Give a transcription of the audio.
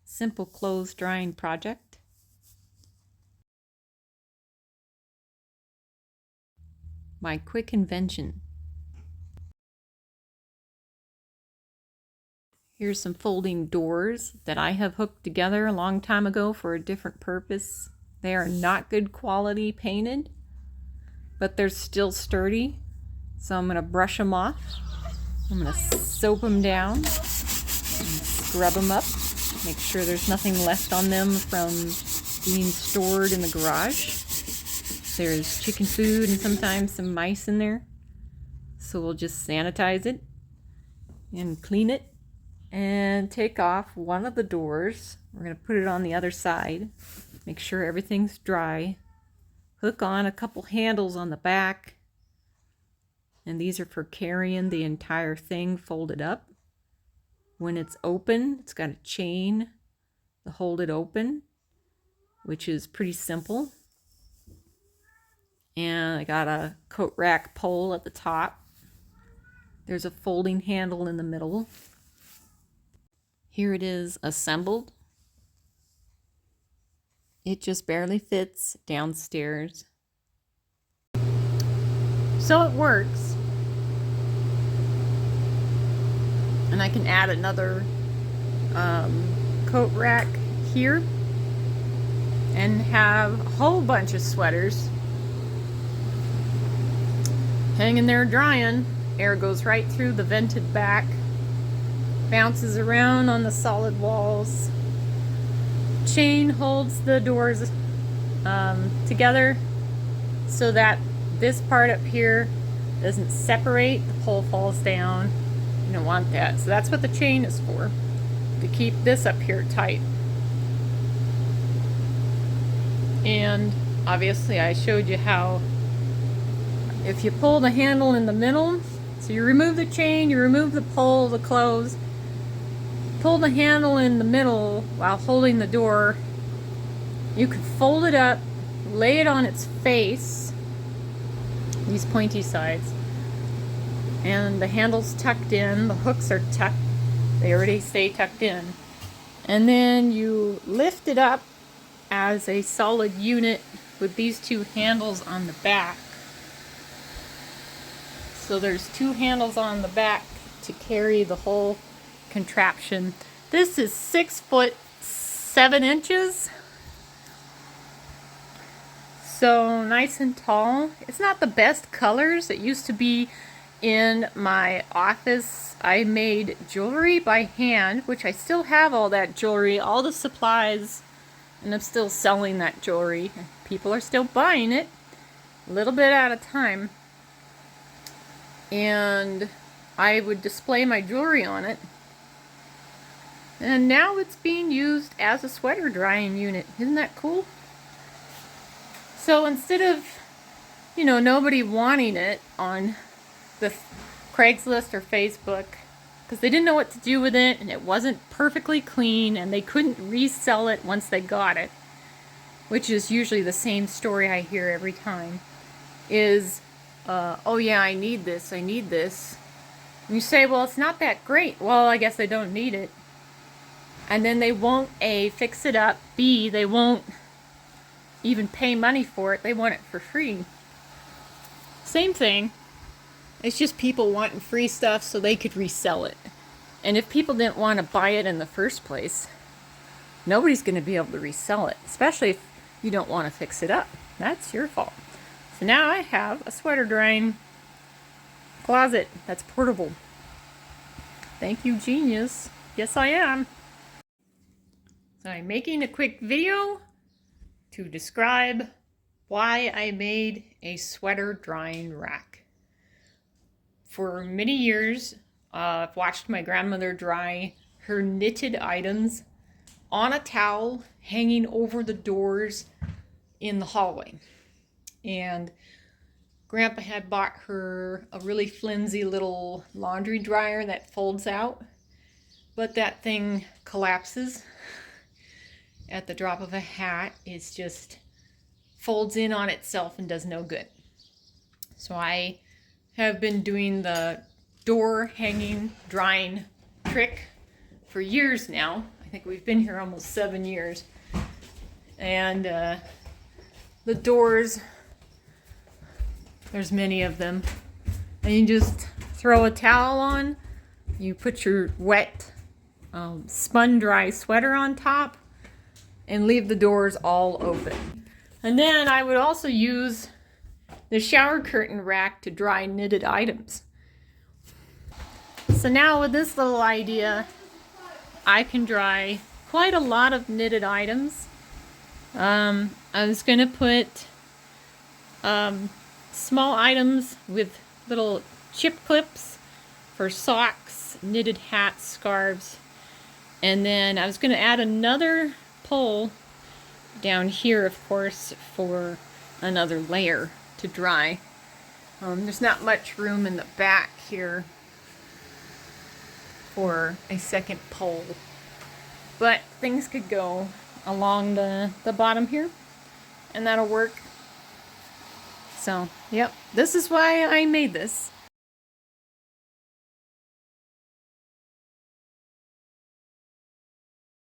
simple clothes drying project. My quick invention. Here's some folding doors that I have hooked together a long time ago for a different purpose. They are not good quality painted, but they're still sturdy. So I'm going to brush them off. I'm going to soap them down and scrub them up. Make sure there's nothing left on them from being stored in the garage. There's chicken food and sometimes some mice in there. So we'll just sanitize it and clean it and take off one of the doors. We're going to put it on the other side. Make sure everything's dry. Hook on a couple handles on the back. And these are for carrying the entire thing folded up. When it's open, it's got a chain to hold it open, which is pretty simple. And I got a coat rack pole at the top. There's a folding handle in the middle. Here it is assembled. It just barely fits downstairs. So it works. And I can add another coat rack here and have a whole bunch of sweaters hanging there drying. Air goes right through the vented back, bounces around on the solid walls. Chain holds the doors together so that this part up here doesn't separate. The pole falls down. You don't want that. So that's what the chain is for, to keep this up here tight. And obviously I showed you how if you pull the handle in the middle, so you remove the chain, you remove the pole, the clothes, pull the handle in the middle while holding the door, you can fold it up, lay it on its face, these pointy sides, and the handle's tucked in, the hooks are tucked, they already stay tucked in. And then you lift it up as a solid unit with these two handles on the back. So there's two handles on the back to carry the whole contraption. This is 6 foot 7 inches. So nice and tall. It's not the best colors. It used to be in my office. I made jewelry by hand, which I still have all that jewelry, all the supplies, and I'm still selling that jewelry. People are still buying it, a little bit at a time. And I would display my jewelry on it. And now it's being used as a sweater drying unit. Isn't that cool? So instead of, nobody wanting it on the Craigslist or Facebook because they didn't know what to do with it and it wasn't perfectly clean and they couldn't resell it once they got it, which is usually the same story I hear every time, is, oh yeah, I need this. And you say, well, it's not that great. Well, I guess I don't need it. And then they won't, A, fix it up, B, they won't even pay money for it. They want it for free. Same thing. It's just people wanting free stuff so they could resell it. And if people didn't want to buy it in the first place, nobody's going to be able to resell it, especially if you don't want to fix it up. That's your fault. So now I have a sweater drying closet that's portable. Thank you, genius. Yes, I am. So I'm making a quick video to describe why I made a sweater drying rack. For many years, I've watched my grandmother dry her knitted items on a towel hanging over the doors in the hallway. And Grandpa had bought her a really flimsy little laundry dryer that folds out, but that thing collapses at the drop of a hat. It's just folds in on itself and does no good. So I have been doing the door hanging drying trick for years now. I think we've been here almost 7 years. And the doors, there's many of them. And you just throw a towel on, you put your wet spun dry sweater on top, and leave the doors all open. And then I would also use the shower curtain rack to dry knitted items. So now with this little idea, I can dry quite a lot of knitted items. I was going to put small items with little chip clips for socks, knitted hats, scarves, and then I was going to add another pole down here, of course, for another layer to dry. There's not much room in the back here for a second pole, but things could go along the bottom here, and that'll work. So, yep, this is why I made this.